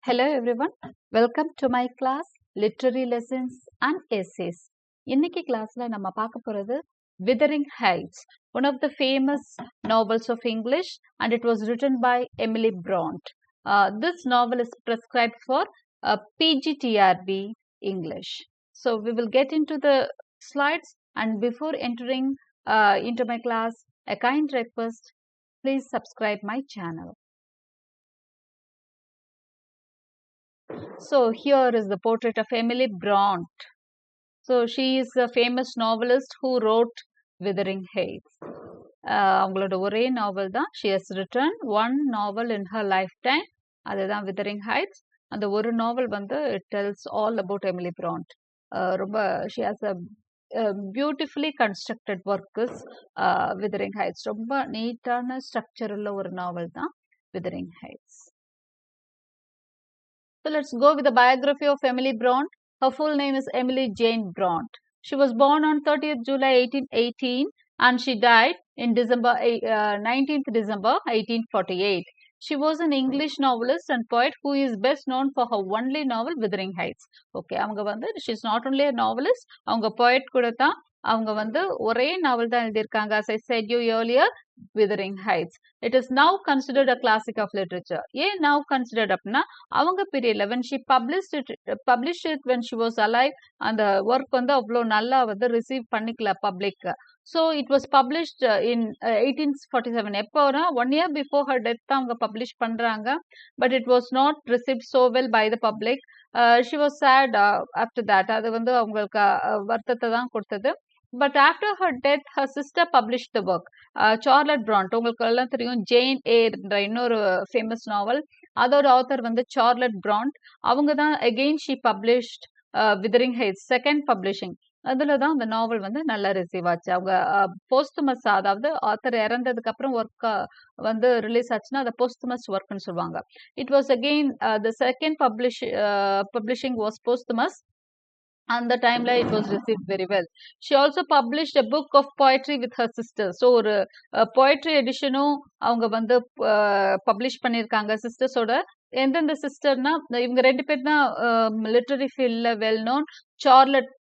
Hello everyone, welcome to my class Literary Lessons and Essays. இன்னைக்கு கிளாஸ்ல நம்ம பார்க்க போறது Wuthering Heights, one of the famous novels of English, and it was written by Emily Bronte. This novel is prescribed for PG-TRB English. So we will get into the slides, and before entering into my class, a kind request, please subscribe my channel. So here is the portrait of Emily Bronte. So she is a famous novelist who wrote Wuthering Heights. அவங்களோட ஒரே நாவல் தான் she has written one novel in her lifetime. அதுதான் Wuthering Heights. அந்த ஒரு நாவல் வந்து it tells all about Emily Bronte. ரொம்ப she has a beautifully constructed work is Wuthering Heights. ரொம்ப நீட்டான ஸ்ட்ரக்சர் உள்ள ஒரு நாவல் தான் Wuthering Heights. So let's go with the biography of Emily Bronte. Her full name is Emily Jane Bronte. She was born on 30th July 1818 and she died in 19th December 1848. She was an English novelist and poet who is best known for her only novel Wuthering Heights. Okay, அவங்க வந்து she is not only a novelist, அவங்க poet கூட தான். அவங்க வந்து ஒரே நாவல் தான் எழுதியிருக்காங்க. As I said you earlier, Wuthering Heights. It is now considered a classic of literature. ஏன் now considered அப்படின்னா அவங்க பீரியட்ல when she published it when she was alive, அந்த ஒர்க் வந்து அவ்வளோ நல்லா வந்து ரிசீவ் பண்ணிக்கல public. So it was published in 1847. எப்போனா 1 year before her death தான் அவங்க பப்ளிஷ் பண்றாங்க. But it was not received so well by the public. She was sad after that. அது வந்து அவங்களுக்கு வருத்தத்தை தான் கொடுத்தது. But after her death, her sister published the work. Charlotte Bronte, உங்களுக்கு எல்லாம் தெரியும் ஜேன் என்ற இன்னொரு ஃபேமஸ் நாவல், அதோட ஆத்தர் வந்து சார்லட் பிராண்ட். அவங்க தான் again she published Wuthering Heights second publishing. அதுல தான் அந்த நாவல் வந்து நல்லா ரிசீவ் ஆச்சு. அவங்க போஸ்துமஸ், அதாவது ஆத்தர் இறந்ததுக்கு அப்புறம் ஒர்க் வந்து ரிலீஸ் ஆச்சுன்னா அதை போஸ்துமஸ் ஒர்க்னு சொல்லுவாங்க. It was again the second publishing was posthumous. And the timeline it was received very well. She also published a book of poetry with her sisters. So ஒரு poetry editionும் அவங்க வந்து publish பண்ணியிருக்காங்க சிஸ்டர்ஸோட. எந்தெந்த சிஸ்டர்னா இவங்க ரெண்டு பேர் தான் லிட்டரரி ஃபீல்ட்ல well known, Charlotte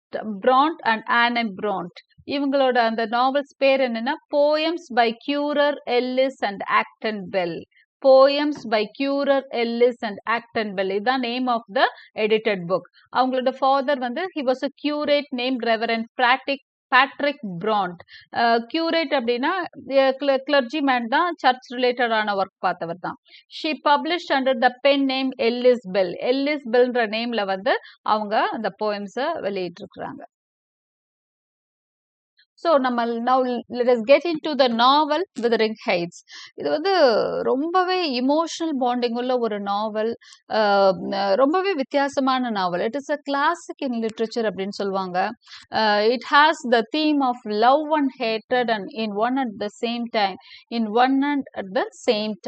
Bronte and Anne Bronte. இவங்களோட அந்த நாவல்ஸ் பேர் என்னன்னா poems by Currer Ellis and Acton Bell. Poems by Curer, Ellis and Acton Bell. இதுதான் name of the edited book. அவங்களோட ஃபாதர் வந்து he was a curate named Reverend Patrick Bronte. curate அப்படின்னா clergyman தான், search ரிலேட்டடான work பார்த்தவர் தான். She published under the pen name Ellis Bell. Ellis Bellன்ற நேம்ல வந்து அவங்க அந்த போயம்ஸை வெளியிட்டிருக்கிறாங்க. So now let us get into the novel Wuthering Heights. இது வந்து ரொம்பவே இமோஷனல் பாண்டிங் உள்ள ஒரு நாவல், ரொம்பவே வித்தியாசமான நாவல். It is a classic in literature அப்படின்னு சொல்லுவாங்க. It has the theme of love and hatred and in one at the same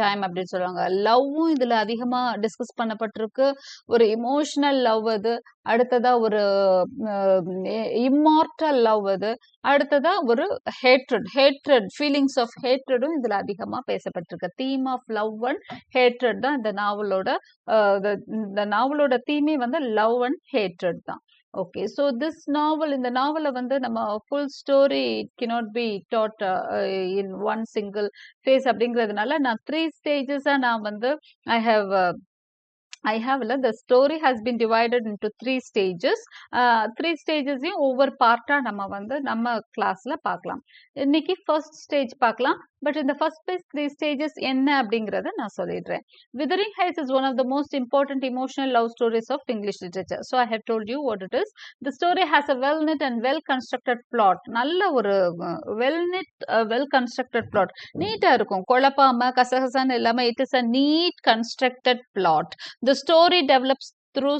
time அப்படின்னு சொல்லுவாங்க. லவ்வும் இதுல அதிகமா டிஸ்கஸ் பண்ணப்பட்டிருக்கு. ஒரு இமோஷனல் லவ் அது, அடுத்ததா ஒரு இம்மார்டல் லவ் அது, அடுத்ததா ஒரு ஹேட்ரட் ஃபீலிங்ஸ் ஆஃப் ஹேட்ரடும் இதுல அதிகமா பேசப்பட்டிருக்கு. Theme of love and hatred தான் இந்த நாவலோட தீமே வந்து லவ் அண்ட் ஹேட்ரட் தான். ஓகே, ஸோ திஸ் நாவல், இந்த நாவலை வந்து நம்ம full story it cannot be taught in one single phase அப்படிங்கிறதுனால நான் 3 stages நான் வந்து the story has been divided into 3 stages. 3 stages ஒவ்வொரு பார்ட்டா நம்ம வந்து நம்ம கிளாஸ்ல பார்க்கலாம். இன்னைக்கு ஃபர்ஸ்ட் ஸ்டேஜ் பார்க்கலாம். பட் இந்த ஃபர்ஸ்ட் பேஸ் 3 stages என்ன அப்படிங்கறத நான் சொல்லிடுறேன். Wuthering Heights is one of the most important emotional love stories of English literature. So I have told you what it is. The story has a well knit and well constructed plot. நல்ல ஒரு well knit well constructed plot. நீட்டா இருக்கும், குழப்பாம கசகசன்னு இல்லாம. It is a neat constructed plot. The story develops through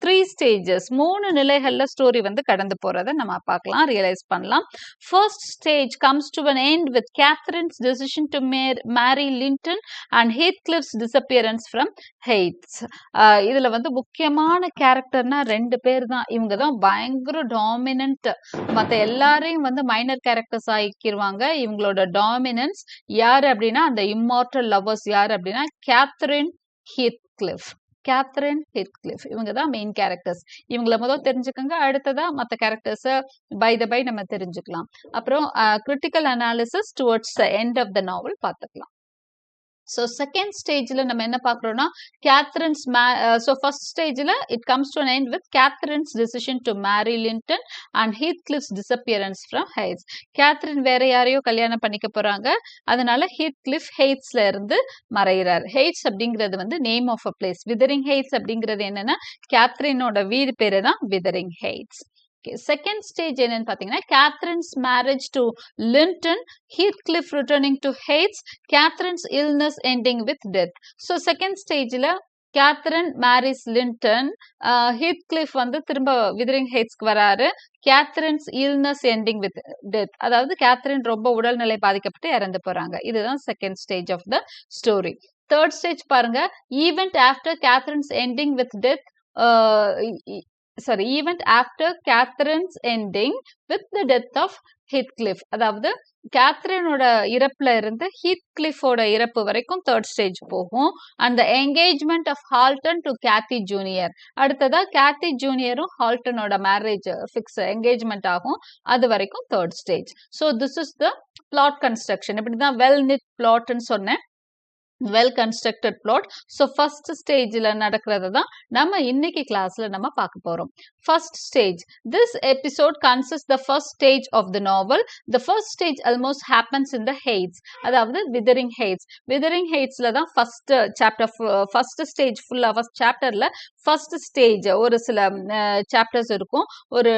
3 stages. 3 நிலைகள்ல story வந்து கடந்து போறதை நம்ம பார்க்கலாம், ரியலைஸ் பண்ணலாம். First stage comes to an end with Catherine's decision to marry Linton and Heathcliff's disappearance from Heights. இதுல வந்து முக்கியமான கேரக்டர்னா 2 பேர் தான். இவங்க தான் பயங்கர டாமினன்ட். மற்ற எல்லாரையும் வந்து மைனர் கேரக்டர்ஸ் ஆக்கிடுவாங்க. இவங்களோட டாமினன்ஸ் யாரு அப்படின்னா அந்த இம்மார்டல் லவ்வர்ஸ் யாரு அப்படின்னா கேத்தரின், ஹீத்கிளிஃப். கேத்ரின் ஹித்க்ளிஃப். இவங்க தான் மெயின் கேரக்டர்ஸ். இவங்கள முதல் தெரிஞ்சுக்கோங்க. அடுத்ததா மற்ற கேரக்டர்ஸை பை த பை நம்ம தெரிஞ்சுக்கலாம். அப்புறம் critical analysis towards the end of the novel பார்த்துக்கலாம். So second stageல நம்ம என்ன பார்க்குறோம்னா Catherine's so first stageல it comes to an end with Catherine's decision to marry Linton and Heathcliff's disappearance from Heights. Catherine வேற யாரையோ கல்யாணம் பண்ணிக்க போறாங்க. அதனால Heathcliff Heightsல இருந்து மறைகிறார். Heights அப்படிங்கிறது வந்து name of a place. Wuthering Heights அப்படிங்கிறது என்னன்னா கேத்ரினோட வீடு பேரு தான் Wuthering Heights. Second stage என்னன்னு பார்த்தீங்கன்னா Catherine's marriage to Linton, Heathcliff returning to Heights, Catherine's illness ending with death. So second stageல Catherine marries Linton, Heathcliff வந்து திரும்ப Wuthering Heightsக்கு வராரு. Catherine's illness ending with death. அதாவது Catherine ரொம்ப உடல்நிலை பாதிக்கப்பட்டு இறந்து போறாங்க. இதுதான் second stage of the story. Third stage பாருங்க event after Catherine's ending with death. Event after Catherine's ending with the death of Heathcliff. அதாவது கேத்ரினோட இறப்புல இருந்து ஹீத்கிளிஃபோட இறப்பு வரைக்கும் தேர்ட் ஸ்டேஜ் போகும். அந்த engagement of Halton to Cathy junior. அடுத்ததா கேத்தி ஜூனியரும் ஹால்டனோட மேரேஜ் ஃபிக்ஸ் என்கேஜ்மெண்ட் ஆகும். அது வரைக்கும் third stage. So this is the plot construction. இப்படிதான் வெல் நிட் பிளாட்னு சொன்னேன். well constructed plot. So first stageல நடக்கிறது தான் நம்ம இன்னைக்கு கிளாஸ்ல நம்ம பார்க்க போறோம். First stage. This episode consists the first stage of the novel. The first stage almost happens in the Heights. அதாவது Wuthering Heights. Wuthering Heightsல தான் first chapter, first stage full first chapterல first stage ஒரு சில chapters இருக்கும். ஒரு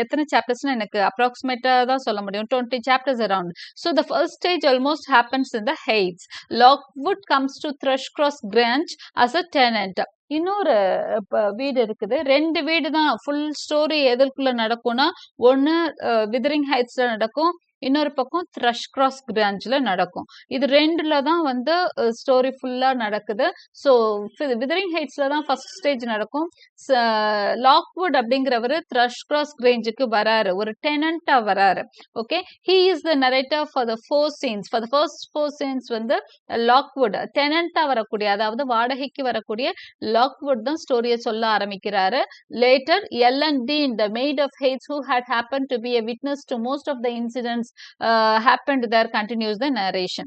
எத்தனை chaptersனு எனக்கு approximate தான் சொல்ல முடியும். 20 chapters around. So the first stage almost happens in the Heights. Lockwood comes to Thrushcross Grange as a tenant. இன்னொரு வீடு இருக்குது. ரெண்டு வீடு தான் ஃபுல் ஸ்டோரி எதற்குள்ள நடக்கும்னா ஒன்னு Wuthering Heightsல நடக்கும், இன்னொரு பக்கம் Thrushcross Grangeல நடக்கும். இது ரெண்டுல தான் வந்து ஸ்டோரி ஃபுல்லா நடக்குது. ஸோ Wuthering Heightsல தான் ஃபர்ஸ்ட் ஸ்டேஜ் நடக்கும். லாக்வுட் அப்படிங்கிறவரு Thrushcross Grangeக்கு வராரு, ஒரு டெனண்டா வராரு. Okay, he is the narrator for the four scenes. For the first four scenes வந்து லாக்வுட் டெனண்டா வரக்கூடிய, அதாவது வாடகைக்கு வரக்கூடிய லாக்வுட் தான் ஸ்டோரியை சொல்ல ஆரம்பிக்கிறாரு. Later Ellen Dean, the maid of Heights, who had happened to be a witness to most of the incidents happened there, continues the narration.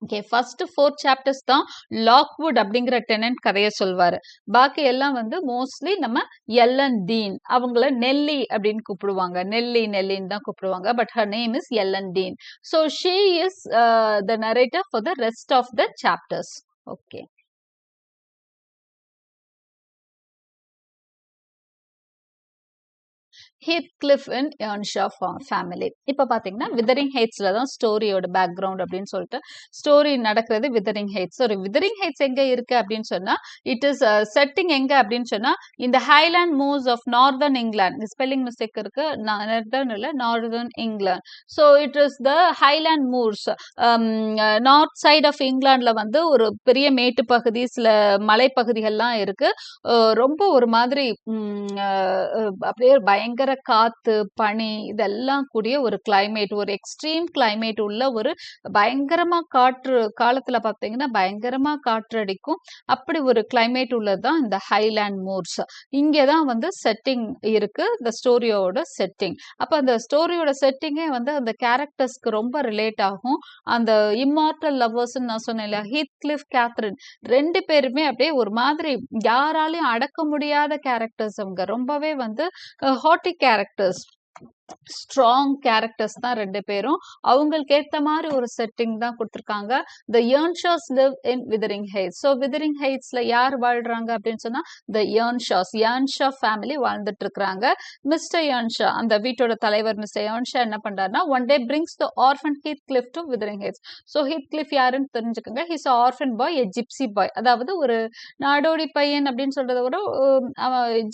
Okay, first 4 chapters தான் லாக்வுட் அப்படிங்கிற டெனன்ட் கதையை சொல்வாரு. பாக்கி எல்லாம் வந்து மோஸ்ட்லி நம்ம எல்லன் டீன், அவங்கள நெல்லி அப்படின்னு கூப்பிடுவாங்க. நெல்லின்னு தான் கூப்பிடுவாங்க. But her name is Ellen Dean. So she is the narrator for the rest of the chapters. Okay, Heathcliff and Earnshaw family. இப்போ பார்த்தீங்கன்னா Wuthering Heightsல தான் ஸ்டோரியோட பேக்ரவுண்ட் அப்படின்னு சொல்லிட்டு ஸ்டோரி நடக்கிறது Wuthering Heights. So Wuthering Heights எங்க இருக்கு அப்படின்னு சொன்னா இட் இஸ் செட்டிங் எங்க அப்படின்னு சொன்னா இந்த highland moves of northern England. Spelling mistake இருக்கு, நார்தர்ன் இல்ல northern England. So it is the highland moves. North side of இங்கிலாந்துல வந்து ஒரு பெரிய மேட்டு பகுதி, சில மலைப்பகுதிகள்லாம் இருக்கு. ரொம்ப ஒரு மாதிரி அப்படியே பயங்கர காத்து, பனி, இதெல்லாம் கூடிய ஒரு கிளைமேட், ஒரு எக்ஸ்ட்ரீம் கிளைமேட் உள்ள ஒரு பயங்கரமா காற்று, காலத்துல பாத்தீங்கன்னா பயங்கரமா காற்று அடிக்கும். அப்படி ஒரு கிளைமேட் உள்ளதுதான் இந்த ஹைலாண்ட் மூர்ஸ். இங்கதான் வந்து செட்டிங் இருக்கு, இந்த ஸ்டோரியோட செட்டிங். அப்ப அந்த ஸ்டோரியோட செட்டிங்கே வந்து அந்த கேரக்டர்ஸ்க்கு ரொம்ப ரிலேட் ஆகும். அந்த இம்மார்டல் லவ்வர்ஸ் நான் சொன்னேன் இல்லையா, ஹீத்கிளிஃப், கேத்ரின், ரெண்டு பேருமே அப்படியே ஒரு மாதிரி யாராலையும் அடக்க முடியாத கேரக்டர்ஸ். அவங்க ரொம்பவே வந்து ஹாட்டி கேரக்டர்ஸ், ஸ்ட்ராங் கேரக்டர்ஸ் தான் ரெண்டு பேரும். அவங்களுக்கு ஏத்த மாதிரி ஒரு செட்டிங் தான் கொடுத்துருக்காங்க. த Earnshaws live in Wuthering Heights. So Wuthering Heightsல யார் வாழ்றாங்க அப்படின்னு சொன்னா த Earnshaw ஃபேமிலி வாழ்ந்துட்டு இருக்கிறாங்க. மிஸ்டர் Earnshaw, அந்த வீட்டோட தலைவர் மிஸ்டர் Earnshaw என்ன பண்றாருன்னா one day brings the orphan Heathcliff to Wuthering Heights. So Heathcliff யாருன்னு தெரிஞ்சுக்கோங்க. ஹிஸ் ஆர்ஃபன் பாய், எ ஜிப்சி பாய். அதாவது ஒரு நாடோடி பையன் அப்படின்னு சொல்றத விட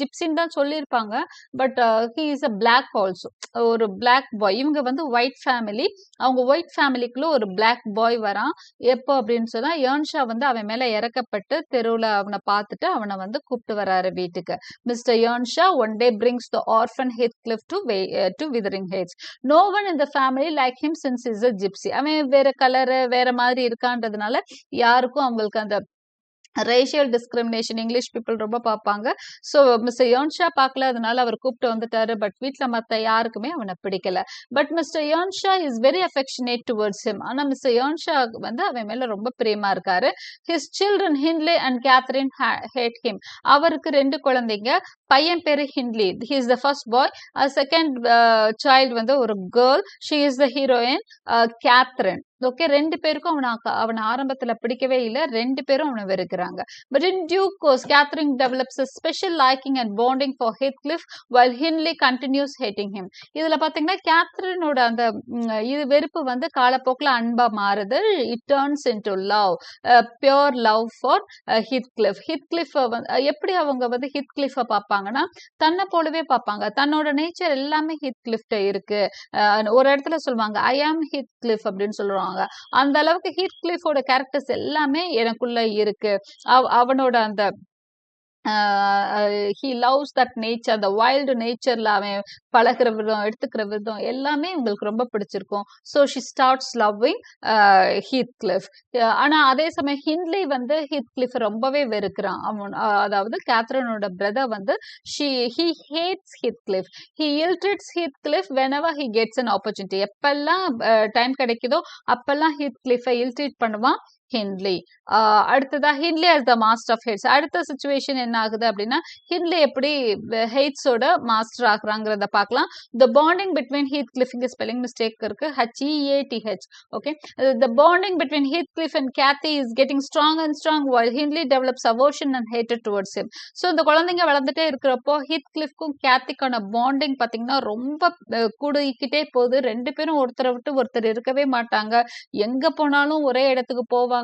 ஜிப்சின்னு தான் சொல்லியிருப்பாங்க. But he is a black also, ஒரு பிளாக் பாய். இவங்க வந்து ஒயிட் ஃபேமிலி. அவங்க ஒயிட் ஃபேமிலிக்குள்ள ஒரு பிளாக் பாய் வரான். எப்போ அப்படின்னு சொன்னா Earnshaw வந்து அவன் மேல இறக்கப்பட்டு தெருவுல அவனை பார்த்துட்டு அவனை வந்து கூப்பிட்டு வராரு வீட்டுக்கு. Mister Earnshaw one day brings the orphan Heathcliff to Wuthering Heights. No one in the family like him since he's a gypsy. அவன் வேற கலரு வேற மாதிரி இருக்கான்றதுனால யாருக்கும் அவங்களுக்கு அந்த ரேஷியல் டிஸ்கிரிமினேஷன் இங்கிலீஷ் பீப்புள் ரொம்ப பார்ப்பாங்க. ஸோ மிஸ்டர் யோன்ஷா பார்க்கல, அதனால அவர் கூப்பிட்டு வந்துட்டாரு. பட் வீட்ல மத்த யாருக்குமே அவனை பிடிக்கல. But mister Earnshaw is very affectionate towards him. ஆனா மிஸ்டர் யோன்ஷா வந்து அவன் மேல ரொம்ப பிரியமா இருக்காரு. His children Hindley and Catherine hate him. அவருக்கு 2 குழந்தைங்க. பையன் பேரு Hindley. He is the first boy. Second child வந்து ஒரு girl. She is the heroine Catherine. Okay, 2 பேருக்கும் அவனை ஆரம்பத்துல பிடிக்கவே இல்ல. 2 பேரும் அவனை வெறுக்கிறாங்க. But in due course, Catherine develops a special liking and bonding for Heathcliff while Hindley continues hating him. இதுல பாத்தீங்கன்னா கேத்ரினோட அந்த இது வெறுப்பு வந்து காலப்போக்கில் அன்பா மாறுது. It turns into love, pure love for Heathcliff. Heathcliff எப்படி அவங்க வந்து Heathcliff பார்ப்பாங்கன்னா தன்னை போலவே பார்ப்பாங்க. தன்னோட நேச்சர் எல்லாமே Heathcliff இருக்கு. ஒரு இடத்துல சொல்லுவாங்க I am Heathcliff அப்படின்னு சொல்லுவாங்க. அந்த அளவுக்கு ஹீத்கிளிஃபோட கேரக்டர்ஸ் எல்லாமே எனக்குள்ள இருக்கு. அவனோட அந்த he loves that nature, the wild natureல அவன் பழகிற விதம், எடுத்துக்கிற விதம் எல்லாமே உங்களுக்கு ரொம்ப பிடிச்சிருக்கும். So she starts loving Heathcliff. ஆனா அதே சமயம் ஹின்லி வந்து ஹீத்கிளிஃப் ரொம்பவே வெறுக்கிறான். அதாவது கேத்ரினோட பிரதர் வந்து he hates Heathcliff. He ill-treats Heathcliff whenever he gets an opportunity. எப்பெல்லாம் டைம் கிடைக்குதோ அப்பெல்லாம் ஹீத்கிளிஃபை இல்ட்ரீட் பண்ணுவான் ஹின்லி. அடுத்ததா ஹின்லி as the master of hates. அடுத்த சிச்சுவேஷன் என்ன ஆகுது அப்படின்னா ஹின்லி எப்படி ஹெய்ட்ஸோட மாஸ்டர் ஆகுறாங்கிறத பார்க்கலாம். The bonding between Heathcliff, இங்க ஸ்பெல்லிங் மிஸ்டேக் இருக்கு, HEATH. Okay, the bonding between Heathcliff and Cathy is getting strong and strong while Hindley develops aversion and hatred towards him. So இந்த குழந்தைங்க வளர்ந்துட்டே இருக்கிறப்போ ஹீத்கிளிஃப்க்கும் கேத்திக்கான பாண்டிங் பார்த்தீங்கன்னா ரொம்ப கூடிக்கிட்டே போகுது. 2 பேரும் ஒருத்தரை விட்டு ஒருத்தர் இருக்கவே மாட்டாங்க. எங்க போனாலும் ஒரே இடத்துக்கு போவாங்க,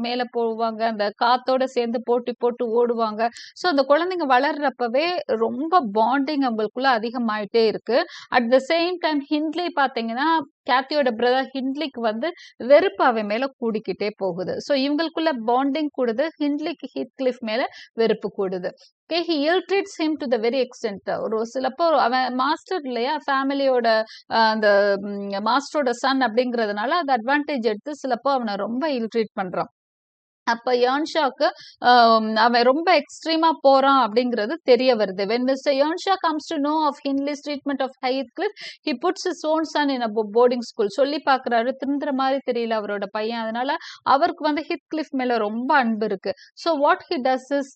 மேல போவாங்க, அந்த காத்தோட சேர்ந்து போட்டி போட்டு ஓடுவாங்க. ஸோ அந்த குழந்தைங்க வளர்றப்பவே ரொம்ப பாண்டிங் அவங்களுக்குள்ள அதிகமாயிட்டே இருக்கு. அட் த சேம் டைம் ஹின்லி பாத்தீங்கன்னா கேத்தியோட பிரதர் ஹின்லிக்கு வந்து வெறுப்பு அவன் மேல கூடிக்கிட்டே போகுது. ஸோ இவங்களுக்குள்ள பாண்டிங் கூடுது, ஹின்லிக்கு ஹீத்கிளிஃப் மேல வெறுப்பு கூடுது. Okay, he ill-treats him to the very extent. ஒரு சிலப்போ அவன் மாஸ்டர் இல்லையா, ஃபேமிலியோட அந்த மாஸ்டரோட சன் அப்படிங்கிறதுனால அந்த அட்வான்டேஜ் எடுத்து சிலப்போ அவனை ரொம்ப இல்ட்ரீட் பண்றான். அப்ப யோன்ஷாக்கு அவன் ரொம்ப எக்ஸ்ட்ரீமா போறான் அப்படிங்கிறது தெரிய வருது. When Mr. Yonsha comes to know of Hindley's treatment of Heathcliff, he puts his own son in a boarding school. சொல்லி பாக்குறாரு, திருந்துற மாதிரி தெரியல அவரோட பையன். அதனால அவருக்கு வந்து ஹீத்கிளிஃப் மேல ரொம்ப அன்பு இருக்கு. So what he does is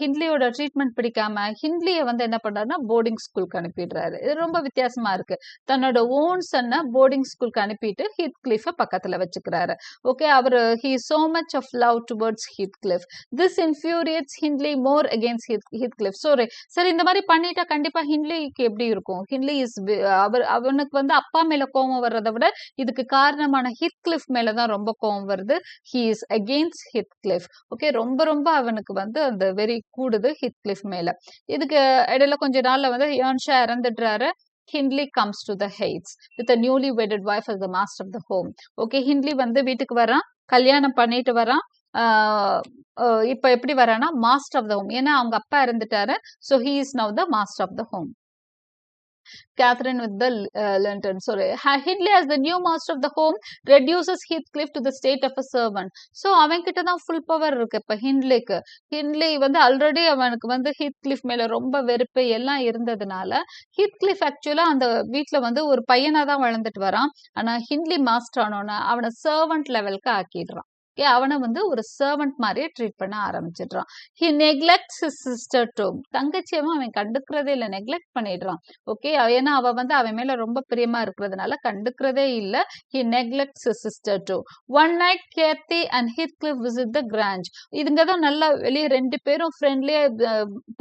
ஹின்லியோட ட்ரீட்மெண்ட் பிடிக்காம ஹின்லியை வந்து என்ன பண்றாருன்னா போர்டிங் ஸ்கூலுக்கு அனுப்பிடுறாரு. இது ரொம்ப வித்தியாசமா இருக்கு. தன்னோட ஓன் சன்னை போர்டிங் ஸ்கூலுக்கு அனுப்பிட்டு ஹீத்கிளிஃபை பக்கத்துல வச்சுக்கிறாரு. ஓகே, அவரு he is so much of love towards Heathcliff. This infuriates Hindley more against Heathcliff. சரி, இந்த மாதிரி பண்ணிட்டா கண்டிப்பா ஹின்லிக்கு எப்படி இருக்கும்? ஹின்லி இஸ் அவனுக்கு வந்து அப்பா மேல கோபம் வர்றதை விட இதுக்கு காரணமான ஹீத்கிளிஃப் மேலதான் ரொம்ப கோபம் வருது. He is against Heathcliff. Okay, ரொம்ப அவனுக்கு வந்து அந்த வெறி கூடுது ஹீத்கிளிஃப் மேல. இதுக்கு இடையில கொஞ்ச நாள்ல வந்து யோன்ஷா இறந்துடுறாரு. Hindley comes to the Heights with a newly wedded wife as the master of the home. Okay, Hindley வந்து வீட்டுக்கு வரான், கல்யாணம் பண்ணிட்டு வரான். இப்ப எப்படி வரானா மாஸ்டர் ஆஃப் த ஹோம். ஏன்னா அவங்க அப்பா இறந்துட்டாரு. So he is now the master of the home. Catherine with the lantern. Sorry, Hindley as the new master of the home reduces Heathcliff to the state of a servant. So அவன் கிட்ட தான் full power இருக்கு இப்ப ஹின்லிக்கு. ஹின்லி வந்து already அவனுக்கு வந்து ஹீத்கிளிஃப் மேல ரொம்ப வெறுப்பு எல்லாம் இருந்ததுனால ஹீத்கிளிஃப் ஆக்சுவலா அந்த வீட்டுல வந்து ஒரு பையனா தான் வளர்ந்துட்டு வரான். ஆனா ஹின்லி மாஸ்டர் ஆனோன்னா அவனை சர்வன்ட் லெவலுக்கு ஆக்கிடுறான். அவனை வந்து ஒரு சர்வன்ட் மாதிரியே ட்ரீட் பண்ண ஆரம்பிச்சிடுறான். He neglects his sister too. தங்கச்சியவும் அவன் கண்டுக்கிறதே இல்லை, நெக்லெக்ட் பண்ணிடுறான். ஓகே, ஏன்னா அவ வந்து அவன் மேல ரொம்ப பிரியமா இருக்கிறதுனால கண்டுக்கிறதே இல்லை. He neglects his sister too. One night Cathy and Heathcliff visit the Grange. இதுங்கதான் நல்லா வெளியே 2 பேரும் ஃப்ரெண்ட்லியா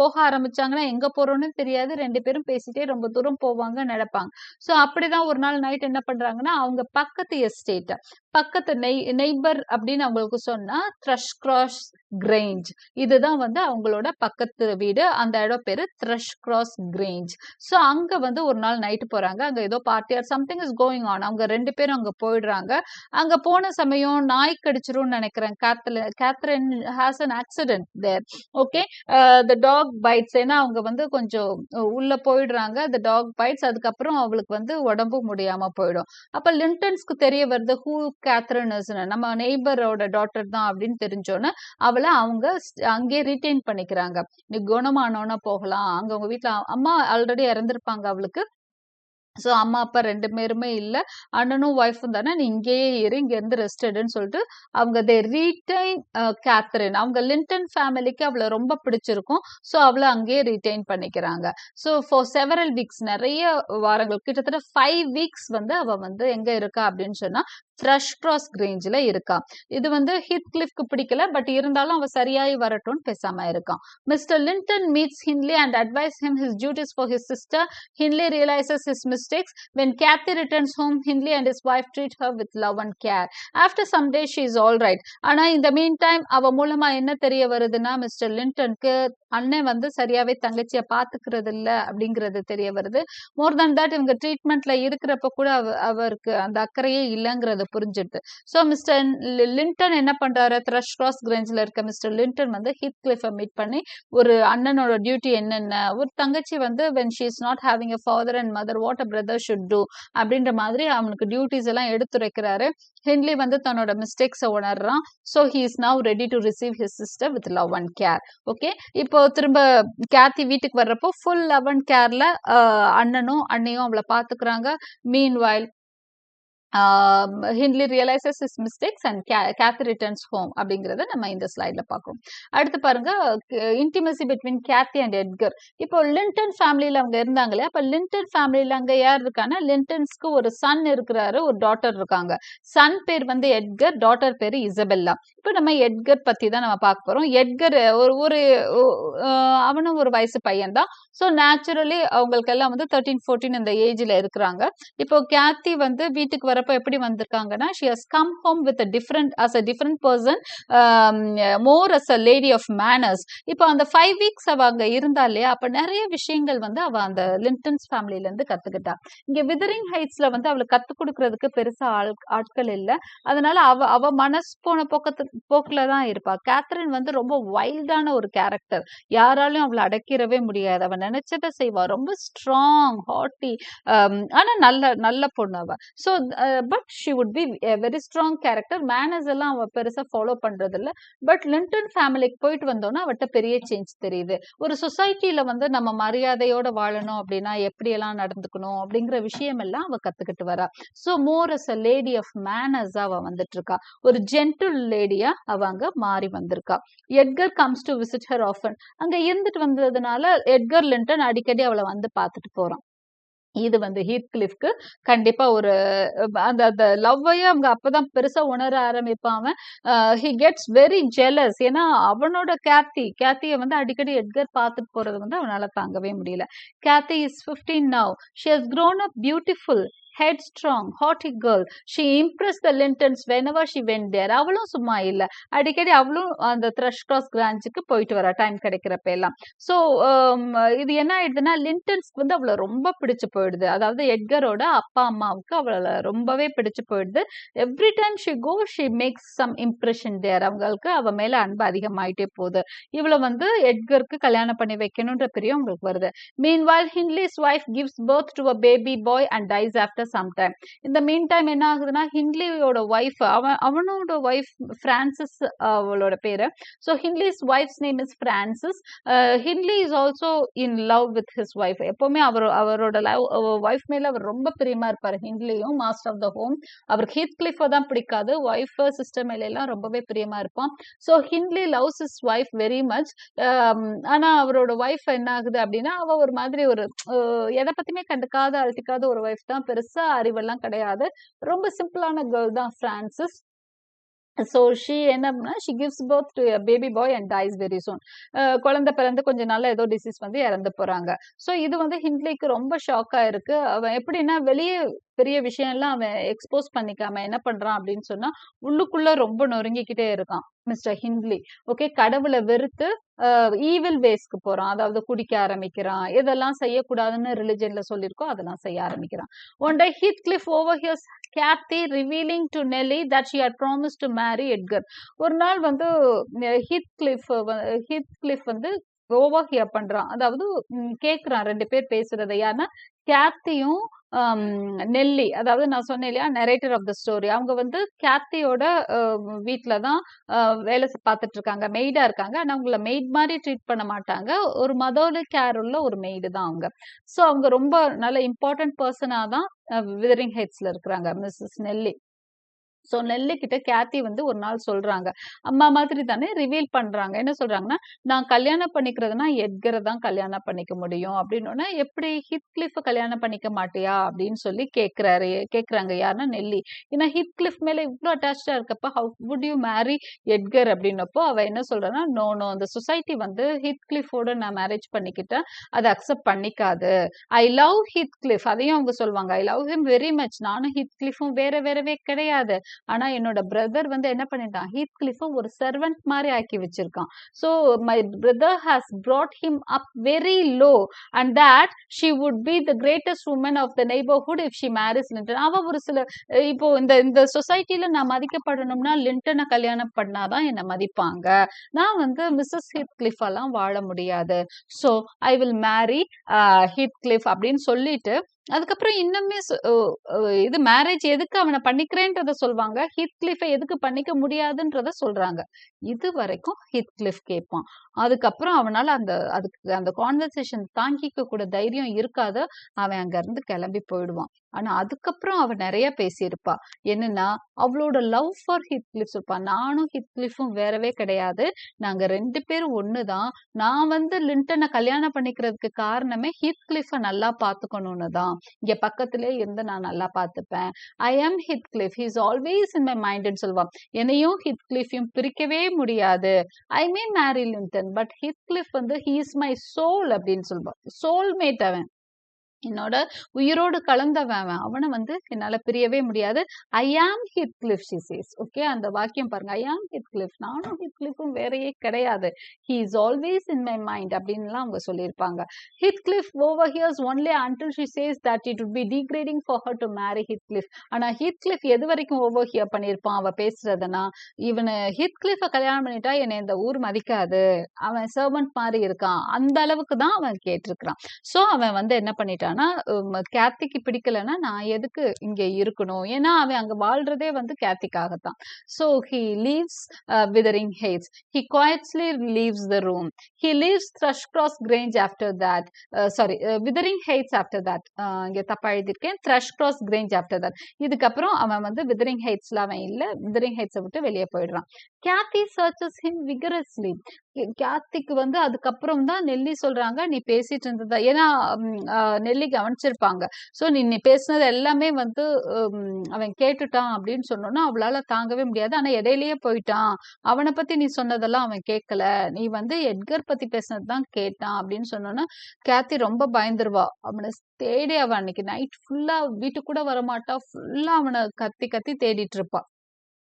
போக ஆரம்பிச்சாங்கன்னா எங்க போறோம்னு தெரியாது. 2 பேரும் பேசிட்டே ரொம்ப தூரம் போவாங்க, நடப்பாங்க. ஸோ அப்படிதான் ஒரு நாள் நைட் என்ன பண்றாங்கன்னா அவங்க பக்கத்து எஸ்டேட், பக்கத்து நெய்பர் அப்படின்னு அவங்களுக்கு சொன்னா த்ரஷ்கிராஸ் கிரேஞ்ச். இதுதான் வந்து அவங்களோட பக்கத்து வீடு. அந்த இடம் பேரு த்ரஷ்கிராஸ் கிரேஞ்ச். ஸோ அங்க வந்து ஒரு நாள் நைட்டு போறாங்க. அங்க ஏதோ party or something is going on. அவங்க 2 பேரும் அங்க போயிடுறாங்க. அங்க போன சமயம் நாய் கடிச்சிரும்னு நினைக்கிறேன். Catherine has an accident there. Okay, the dog bites. ஏன்னா அவங்க வந்து கொஞ்சம் உள்ள போயிடுறாங்க. The dog bites. அதுக்கப்புறம் அவளுக்கு வந்து உடம்பு முடியாம போயிடும். அப்ப லிண்டன்ஸ்க்கு தெரிய வருது ஹூ கேத்ரின் இஸ், நம்ம நெய்பரோட டாட்டர் தான் அப்படின்னு தெரிஞ்சோன்னு அவளை அவளை அவங்க அங்கேயே ரீட்டைன் பண்ணிக்கிறாங்க. நீ குணமானோன்னா போகலாம், அங்க உங்க வீட்டுல அம்மா ஆல்ரெடி இறந்திருப்பாங்க அவளுக்கு. ஸோ அம்மா அப்பா 2 பேருமே இல்ல. அண்ணனும் ஒய்ஃபும் தானே, நீ இங்கேயே இரு, இங்க இருந்து ரெஸ்ட் எடுன்னு சொல்லிட்டு அவங்க தே ரீடைன் கேத்தரின். அவங்க லிண்டன் ஃபேமிலிக்கு அவளை ரொம்ப பிடிச்சிருக்கும். ஸோ அவளை அங்கேயே ரீடைன் பண்ணிக்கிறாங்க. ஸோ ஃபார் செவரல் வீக்ஸ், நிறைய வாரங்கள், கிட்டத்தட்ட 5 வீக்ஸ் வந்து அவ வந்து எங்க இருக்கா அப்படின்னு சொன்னா த்ரஷ் கிராஸ் கிரேஞ்சில் இருக்கா. இது வந்து ஹீத்கிளிஃப்க்கு பிடிக்கல, பட் இருந்தாலும் அவ சரியாயி வரட்டும்னு பேசாம இருக்கான். Mister Linton meets Hindley and advise him his duties for his sister. Hindley realizes his mistakes. When Kathy returns home, Hindley and his wife treat her with love and care. After some days, she is all right. ஆனா இந்த mean time அவ மூலமா என்ன தெரிய வருதுன்னா, mister லிண்டனுக்கு அண்ணன் வந்து சரியாவே தங்கச்சியை பாத்துக்கிறது இல்ல அப்படிங்கிறது தெரிய வருது. மோர் than that, இவங்க ட்ரீட்மெண்ட்ல இருக்கிறப்ப கூட அவருக்கு அந்த அக்கறையே இல்லைங்கிறது புரிஞ்சிடுது. ஸோ மிஸ்டர் லிண்டன் என்ன பண்றாரு, த்ரஷ் கிராஸ் கிரேஞ்சில் இருக்க மிஸ்டர் லிண்டன் வந்து ஹீத்கிளிஃபை மீட் பண்ணி ஒரு அண்ணனோட டியூட்டி என்னென்ன, ஒரு தங்கச்சி வந்து when she is not having a father and mother, what a brother should do அப்படின்ற மாதிரி அவனுக்கு டியூட்டிஸ் எல்லாம் எடுத்துரைக்கிறாரு. ஹின்லி வந்து தன்னோட மிஸ்டேக்ஸை உணர்றான். So he is now ready to receive his sister with love and care. Okay, இப்போ திரும்ப கேத்தி வீட்டுக்கு வர்றப்போ ஃபுல் லவ் அண்ட் கேர்ல அண்ணனும் அண்ணியும் அவளை பாத்துக்கிறாங்க. Meanwhile Hindley realizes his mistakes and Kathy returns home அப்படிங்கறத நம்ம இந்த ஸ்லைட்ல பார்க்கிறோம். அடுத்து பாருங்க, intimacy between Cathy and Edgar. இப்போ லிண்டன் ஃபேமிலியில அவங்க இருந்தாங்களே, அப்ப லிண்டன் ஃபேமிலியில அங்க யார் இருக்கான்னா, லிண்டன்ஸ்க்கு ஒரு சன் இருக்கிறாரு, ஒரு டாட்டர் இருக்காங்க. சன் பேர் வந்து எட்கர், டாட்டர் பேரு இசபெல்லா. இப்போ நம்ம எட்கர் பத்தி தான் நம்ம பார்க்க போறோம். எட்கர் ஒரு அவனும் ஒரு வயசு பையன் தான். ஸோ நேச்சுரலி அவங்களுக்கு எல்லாம் வந்து 13-14 இந்த ஏஜ்ல இருக்கிறாங்க. இப்போ கேத்தி வந்து வீட்டுக்கு வரப்ப எப்படி வந்திருக்காங்கன்னா, she has come home with a different person, more as a lady of manners. இப்போ அந்த 5 weeks அவ அங்க இருந்தா இல்லையா, அப்ப நிறைய விஷயங்கள் வந்து அவ அந்த லிண்டன்ஸ் ஃபேமிலில இருந்து கத்துக்கிட்டா. இங்க விதரிங் ஹைட்ஸ்ல வந்து அவளுக்கு கத்து கொடுக்கறதுக்கு பெருசா ஆட்கள் இல்ல. அதனால அவ மனசு போன போக்குல தான் இருப்பா. கேத்தரின் வந்து ரொம்ப வைல்டான ஒரு கேரக்டர், யாராலையும் அவளை அடக்கிடவே முடியாது. அவ நினைச்சதை செய்வா, ரொம்ப ஸ்ட்ராங், ஹாட்டி, ஆனா நல்ல பொண்ணு அவ. So but she would be very strong character. Manners எல்லாம் அவ பெருசா ஃபாலோ பண்றது இல்ல. பட் லிண்டன் ஃபேமிலிக்கு போயிட்டு வந்தோம்னா அவட்ட பெரிய சேஞ்ச் தெரியுது. ஒரு சொசைட்டில வந்து நம்ம மரியாதையோட வாழணும் அப்படின்னா எப்படி எல்லாம் நடந்துக்கணும் அப்படிங்கிற விஷயம் எல்லாம் அவ கத்துக்கிட்டு வரா. So more as a lady of manners அவ வந்துட்டு இருக்கா, ஒரு ஜென்டில் லேடியா அவ அங்க மாறி வந்திருக்கா. Edgar comes to visit her often. அங்க இருந்துட்டு வந்ததுனால எட்கர் லிண்டன் அடிக்கடி அவளை வந்து பார்த்துட்டு போறான். இது வந்து ஹீத்கிளிஃப்க்கு கண்டிப்பா ஒரு அந்த லவ்வையே அவங்க அப்பதான் பெருசா உணர ஆரம்பிப்பான். He gets very jealous. ஏன்னா அவனோட கேத்தியை வந்து அடிக்கடி எட்கர் பார்த்துட்டு போறது வந்து அவனால தாங்கவே முடியல. Cathy is 15 now. She has grown up beautiful, headstrong, haughty girl. She impressed the Lintons whenever she went there. அவளும் சும்மா இல்ல, அடிக்கடி அவளும் அந்த த்ரஷ் கிராஸ் கிராஞ்சுக்கு போயிட்டு வரா டைம் கிடைக்கிறப்ப எல்லாம். ஸோ இது என்ன ஆயிடுதுன்னா, லிண்டன்ஸ்க்கு வந்து அவளை ரொம்ப பிடிச்சு போயிடுது. அதாவது எட்கரோட அப்பா அம்மாவுக்கு அவளை ரொம்பவே பிடிச்சு போயிடுது. Every time she go she makes some impression there. அவங்களுக்கு அவ மேல அன்பு அதிகமாயிட்டே போகுது. இவளை வந்து எட்கருக்கு கல்யாணம் பண்ணி வைக்கணும்ன்ற பிரியம் அவங்களுக்கு வருது. Meanwhile, Hindley's wife gives birth to a baby boy and dies after some time. இந்த மீன் டைம் என்ன ஆகுதுன்னா, ஹின்லியோட ஒய்ஃப், அவனோட ஒய்ஃப் பிரான்சிஸ் அவளோட பேரு. So Hindley's wife's name is Frances. Hindley is also in love with his wife. எப்பவுமே அவரோட wife மேல அவர் ரொம்ப பிரியமா இருப்பாரு. ஹின்லியும் மாஸ்டர் ஆஃப் த ஹோம். அவருக்கு ஹீத்கிளிஃபை தான் பிடிக்காது, ஒய்ஃப் சிஸ்டர் மேல எல்லாம் ரொம்பவே பிரியமா இருப்பான். So Hindley loves his wife very much. ஆனா அவரோட ஒய்ஃப் என்ன ஆகுது அப்படின்னா, அவ ஒரு மாதிரி ஒரு எதை பத்தியுமே கண்டுக்காத அழட்டிக்காத ஒரு ஒய்ஃப் தான், பெருசா அறிவெல்லாம் கிடையாது, ரொம்ப சிம்பிளான கேர்ள் தான் பிரான்சிஸ். So she என்ன she gives birth to a baby boy and dies very soon. குழந்தை பிறந்து கொஞ்ச நாள்ல ஏதோ டிசீஸ் வந்து இறந்து போறாங்க. ஸோ இது வந்து ஹின்லிக்கு ரொம்ப ஷாக்கா இருக்கு. அவன் எப்படின்னா, வெளியே பெரிய விஷயம் எல்லாம் அவன் எக்ஸ்போஸ் பண்ணிக்காம என்ன பண்றான் அப்படின்னு சொன்னா, உள்ளுக்குள்ள ரொம்ப நொறுங்கிக்கிட்டே இருக்கான் மிஸ்டர் ஹின்லி. ஓகே, கடவுளை வெறுத்து ஈவில் வேஸ்க்கு போறான். அதாவது குடிக்க ஆரம்பிக்கிறான், இதெல்லாம் செய்யக்கூடாதுன்னு ரிலிஜன்ல சொல்லியிருக்கோம், அதெல்லாம் செய்ய ஆரம்பிக்கிறான். One day Heathcliff overhears Kathy revealing to Nellie that she had promised to marry Edgar. ஒரு நாள் வந்து ஹீத்கிளிஃப் வந்து ஓவர்ஹியர் பண்றான், அதாவது கேக்குறான் ரெண்டு பேர் பேசுறத. யாருன்னா கேத்தியும் நெல்லி, அதாவது நான் சொன்னேன் இல்லையா நரேட்டர் ஆஃப் த ஸ்டோரி, அவங்க வந்து கேத்தியோட வீட்ல தான் வேலை பார்த்துட்டு இருக்காங்க, மெய்டா இருக்காங்க. ஆனா அவங்கள மெய்ட் மாதிரி ட்ரீட் பண்ண மாட்டாங்க. ஒரு மதர்லி கேர் உள்ள ஒரு மெய்டு தான் அவங்க. ஸோ அவங்க ரொம்ப நல்ல இம்பார்ட்டன்ட் பர்சனா தான் விதரிங் ஹைட்ஸ்ல இருக்கிறாங்க, மிஸ்ஸஸ் நெல்லி. ஸோ நெல்லி கிட்ட கேத்தி வந்து ஒரு நாள் சொல்றாங்க, அம்மா மாதிரி தானே ரிவீல் பண்றாங்க. என்ன சொல்றாங்கன்னா, நான் கல்யாணம் பண்ணிக்கிறதுனா எட்கரை தான் கல்யாணம் பண்ணிக்க முடியும் அப்படின்னோடனே, எப்படி ஹித்கிளிஃப் கல்யாணம் பண்ணிக்க மாட்டியா அப்படின்னு சொல்லி கேட்கறாங்க யாருன்னா நெல்லி. ஏன்னா ஹித்கிளிஃப் மேல இவ்வளோ அட்டாச்சா இருக்கப்ப how would you marry Edgar அப்படின்னப்போ அவ என்ன சொல்றான்னா, நோ நோ, இந்த சொசைட்டி வந்து ஹித்கிளிஃபோட நான் மேரேஜ் பண்ணிக்கிட்டேன், அதை அக்செப்ட் பண்ணிக்காது. ஐ லவ் ஹித்கிளிஃப், அதையும் அவங்க சொல்லுவாங்க, I love him very much. நானும் ஹித்கிளிஃபும் வேறவே கிடையாது. ஆனா என்னோட பிரதர் வந்து என்ன பண்ணிட்டான், ஹீத்கிளிஃப ஒரு சர்வெண்ட் மாதிரி ஆக்கி வச்சிருக்கான். So my brother has brought him up very low and that she would be the greatest woman of the neighborhood if she marries Linton. அவ ஒரு சில இப்போ இந்த இந்த சொசைட்டில நான் மதிக்கப்படணும்னா லிண்டனை கல்யாணம் பண்ணாதான் என்ன மதிப்பாங்க. நான் வந்து மிஸ்ஸஸ் ஹீத்கிளிஃப் எல்லாம் வாழ முடியாது. ஸோ ஐ வில் மேரி ஹீத்கிளிஃப் அப்படின்னு சொல்லிட்டு அதுக்கப்புறம் இன்னுமே இது மேரேஜ் எதுக்கு அவனை பண்ணிக்கிறேன்றத சொல்வாங்க, ஹீத்கிளிஃபை எதுக்கு பண்ணிக்க முடியாதுன்றத சொல்றாங்க. இது வரைக்கும் ஹீத்கிளிஃப் கேட்பான். அதுக்கப்புறம் அவனால அதுக்கு அந்த கான்வர்சேஷன் தாங்கிக்க கூட தைரியம் இருக்காது. அவன் அங்க இருந்து கிளம்பி போயிடுவான். ஆனா அதுக்கப்புறம் அவ நிறைய பேசியிருப்பா. என்னன்னா அவளோட லவ் ஃபார் ஹீத்கிளிஃப் இருப்பா. நானும் ஹீத்கிளிஃபும் வேறவே கிடையாது, நாங்க 2 பேரும் ஒண்ணுதான். நான் வந்து லிண்டனை கல்யாணம் பண்ணிக்கிறதுக்கு காரணமே ஹீத்கிளிஃபை நல்லா பாத்துக்கணும்னு தான். இங்க பக்கத்திலே இருந்து நான் நல்லா பார்த்துப்பேன். I am Heathcliff, he is always in my மைண்ட்னு சொல்லுவான். என்னையும் ஹித்கிளிஃபையும் பிரிக்கவே முடியாது. ஐ மே மேரி லிண்டன் பட் ஹித்கிளிஃப் வந்து ஹி இஸ் மை சோல் அப்படின்னு சொல்லுவான். சோல்மேட் அவன், என்னோட உயிரோடு கலந்தவன் அவன். அவனை வந்து என்னால பிரியவே முடியாது. ஐ ஆம் ஹித்கிளிஃப் ஷி சேஸ். ஓகே, அந்த வாக்கியம் பாருங்க, ஐ ஆம் ஹித்கிளிஃப், நானும் ஹித்கிளிஃபும் வேறையே கிடையாது. He is always in my mind அப்படின்லாம் அவங்க சொல்லியிருப்பாங்க. ஹித்கிளிஃப் ஓவர்ஹியர்ஸ் only until she says that it would be degrading for her to marry Heathcliff. ஆனா ஹீத்கிளிஃப் எது வரைக்கும் ஓவர்ஹியர் பண்ணியிருப்பான் அவ பேசுறதுன்னா, இவனை ஹீத்கிளிஃப கல்யாணம் பண்ணிட்டா என்னை இந்த ஊர் மதிக்காது, அவன் சர்வன்ட் மாதிரி இருக்கான், அந்த அளவுக்கு தான் அவன் கேட்டிருக்கிறான். ஸோ அவன் வந்து என்ன பண்ணிட்டான், கேத்திக்கு பிடிக்கலன்னா நான் எதுக்கு இங்க இருக்கணும், ஏன்னா அவன் அங்க வாழ்றதே வந்து கேத்திக்காகத்தான். So he leaves Wuthering Heights. He quietly leaves the room. He leaves Thrushcross Grange after that. Wuthering Heights after that. இங்க தப்பா எழுதியிருக்கேன், Thrushcross Grange after that. இதுக்கப்புறம் அவன் வந்து Wuthering Heightsல அவன் இல்ல, Wuthering Heights விட்டு வெளியே போயிடுறான். Kathy searches him vigorously. கேத்திக்கு வந்து அதுக்கப்புறம் தான் நெல்லி சொல்றாங்க, நீ பேசிட்டு இருந்ததா, ஏன்னா நெல்லி கவனிச்சிருப்பாங்க. ஸோ நீ பேசினது எல்லாமே வந்து அவன் கேட்டுட்டான் அப்படின்னு சொன்னோன்னா அவளால தாங்கவே முடியாது. ஆனா இடையிலேயே போயிட்டான், அவனை பத்தி நீ சொன்னதெல்லாம் அவன் கேட்கல, நீ வந்து எட்கர் பத்தி பேசினது தான் கேட்டான் அப்படின்னு சொன்னோன்னா கேத்தி ரொம்ப பயந்துருவா. அவனை தேடி அவன் அன்னைக்கு நைட் ஃபுல்லா வீட்டுக்கு கூட வரமாட்டா, ஃபுல்லா அவனை கத்தி கத்தி தேடிட்டு இருப்பா.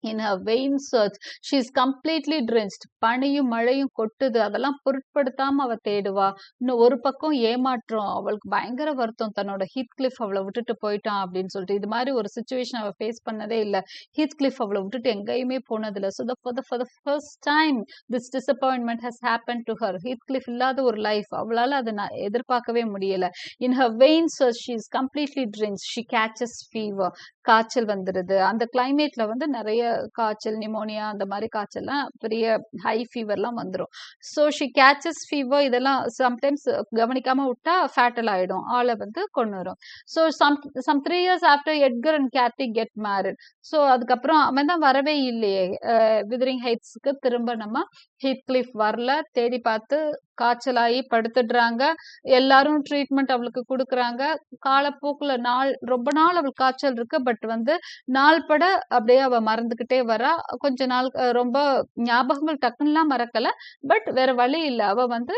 In her vain search, she is completely drenched. பனியும் மழையும் கொட்டுது, அதெல்லாம் பொருட்படுத்தாம அவ தேடுவா. இன்னும் ஒரு பக்கம் ஏமாற்றம், அவளுக்கு பயங்கர வருத்தம், தன்னோட ஹீத்கிளிஃப் அவளை விட்டுட்டு போயிட்டான் அப்படின்னு சொல்லிட்டு. இது மாதிரி ஒரு சுச்சுவேஷன் அவ ஃபேஸ் பண்ணதே இல்லை. ஹீத்கிளிஃப் அவளை விட்டுட்டு எங்கேயுமே போனதில்லை. So for the first time this disappointment has happened to her. ஹீத்கிளிஃப் இல்லாத ஒரு லைஃப் அவளால அதை எதிர்பார்க்கவே முடியல. In her vain search, she is completely drenched. She catches fever. காய்ச்சல் வந்துடுது. அந்த கிளைமேட்ல வந்து நிறைய காய்ச்சல், நிமோனியா, அந்த மாதிரி காய்ச்சல்லாம், பெரிய ஹை ஃபீவர்லாம் வந்துடும். So she catches fever. இதெல்லாம் சம்டைம்ஸ் கவனிக்காம விட்டா ஃபேட்டல் ஆயிடும், ஆளை வந்து கொண்டு வரும். So some 3 years after Edgar and Cathy get married. So அதுக்கப்புறம் அவன் தான் வரவே இல்லையே விதரிங் ஹைட்ஸ்க்கு. திரும்ப நம்ம ஹீத்கிளிஃப் வரல, தேடி பார்த்து காய்ச்சலாகி படுத்துடுறாங்க. எல்லாரும் ட்ரீட்மெண்ட் அவளுக்கு கொடுக்குறாங்க. காலப்போக்குல ரொம்ப நாள் அவளுக்கு காய்ச்சல் இருக்கு, பட் வந்து நாள் பட அப்படியே அவ மறந்துகிட்டே வரா. கொஞ்ச நாள் ரொம்ப ஞாபகங்கள் டக்குன்னுலாம் மறக்கல, பட் வேற வழி இல்லை, அவ வந்து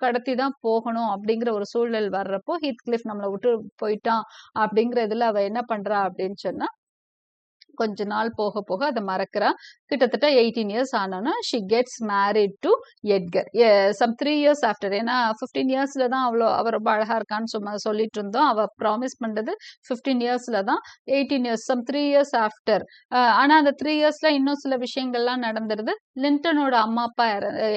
கடத்தி தான் போகணும் அப்படிங்கிற ஒரு சூழல் வர்றப்போ ஹீத்கிளிஃப் நம்மளை விட்டு போயிட்டான் அப்படிங்கிற இதுல அவ என்ன பண்றா அப்படின்னு சொன்னா, கொஞ்ச நாள் போக போக அதை மறக்கிறா. கிட்டத்தட்ட 18 இயர்ஸ் ஆனோன்னா she gets married to Edgar. some 3 years after. ஏன்னா 15 இயர்ஸ்ல தான் அவ ரொம்ப அழகா இருக்கான்னு சும்மா சொல்லிட்டு இருந்தோம். அவ ப்ராமிஸ் பண்ணது 15 இயர்ஸ்ல தான். 18 இயர்ஸ் some 3 years after. ஆனா அந்த 3 இயர்ஸ்ல இன்னும் சில விஷயங்கள்லாம் நடந்துருது. லிண்டனோட அம்மா அப்பா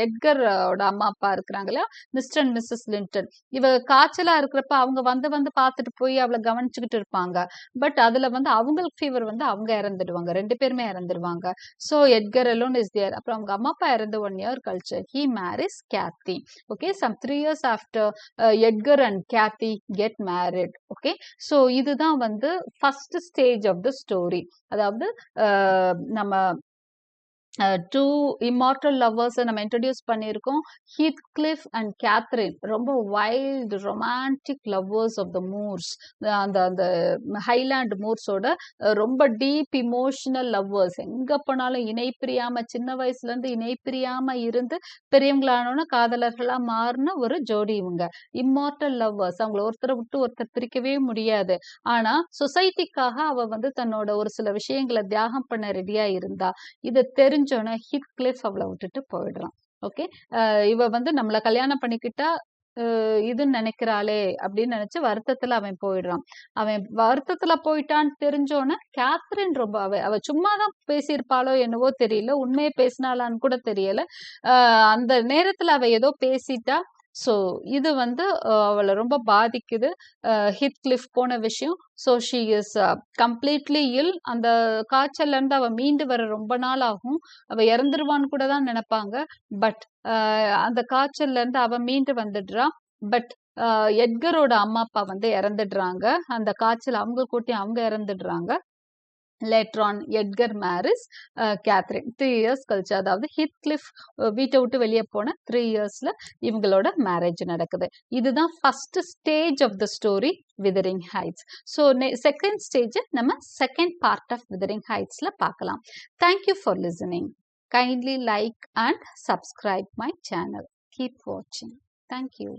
எட்கரோட அம்மா அப்பா இருக்கிறாங்களா, மிஸ்டர் அண்ட் மிஸ்ஸஸ் லிண்டன். இவ காய்ச்சலா இருக்கிறப்ப அவங்க வந்து பார்த்துட்டு போய் அவளை கவனிச்சுக்கிட்டு இருப்பாங்க. பட் அதுல அவங்களுக்கு ஃபீவர் அவங்க இறந்துடுவாங்க. 2 பேருமே இறந்துடுவாங்க. So Edgar alone is there. அப்புறம் அவங்க அம்மா அப்பா இறந்து 1 year கழிச்சு he marries Kathy. Okay, some 3 years after Edgar and Kathy get married. Okay, so இதுதான் first stage of the story. அதாவது நம்ம டூ இம்மார்டல் லவ்வர்ஸை நம்ம இன்ட்ரடியூஸ் பண்ணியிருக்கோம். ஹீத்கிளிஃப் அண்ட் கேத்ரின் ரொம்ப wild romantic lovers of the moors. அந்த அந்த highland மூர்ஸோட ரொம்ப deep emotional lovers. எங்கே போனாலும் இணை பிரியாம, சின்ன வயசுலேருந்து இணை பிரியாம இருந்து பெரியவங்களானோன்னா காதலர்களாக மாறின ஒரு ஜோடி இவங்க. Immortal lovers. அவங்கள ஒருத்தரை விட்டு ஒருத்தர் பிரிக்கவே முடியாது. ஆனா சொசைட்டிக்காக அவ தன்னோட ஒரு சில விஷயங்களை தியாகம் பண்ண ரெடியா இருந்தா. இதை தெரிஞ்சோன்னா ஹீத்கிளிஃப் அவளை விட்டுட்டு போயிடுறான். ஓகே, இவ நம்மளை கல்யாணம் பண்ணிக்கிட்டா இதுன்னு நினைக்கிறாளே அப்படின்னு நினைச்சு வருத்தத்துல அவன் போயிடுறான். அவன் வருத்தத்துல போயிட்டான்னு தெரிஞ்சோன்னு கேத்ரின் ரொம்ப அவ சும்மாதான் பேசியிருப்பாளோ என்னவோ தெரியல, உண்மையை பேசினாளான்னு கூட தெரியல. அந்த நேரத்துல அவ ஏதோ பேசிட்டா. ஸோ இது அவளை ரொம்ப பாதிக்குது. ஹீத்கிளிஃப் போன விஷயம். ஸோ ஷீ இஸ் கம்ப்ளீட்லி இல். அந்த காய்ச்சல்ல இருந்து அவ மீண்டு வர ரொம்ப நாள் ஆகும். அவ இறந்துருவான்னு கூட தான் நினைப்பாங்க. பட் அந்த காய்ச்சல்ல இருந்து அவ மீண்டு வந்துடுறா. பட் எட்கரோட அம்மா அப்பா இறந்துடுறாங்க. அந்த காய்ச்சல் அவங்க கூட்டி அவங்க இறந்துடுறாங்க. Later on Edgar marries Catherine 3 years கழிச்சு. அதாவது ஹீத்கிளிஃப் வீட்டை விட்டு வெளியே போன 3 yearsல இவங்களோட மேரேஜ் நடக்குது. இதுதான் first stage of the story Wuthering Heights. So second stage நம்ம செகண்ட் பார்ட் ஆஃப் விதரிங் ஹைட்ஸ்ல பார்க்கலாம். Thank you for listening. Kindly like and subscribe my channel. Keep watching. Thank you.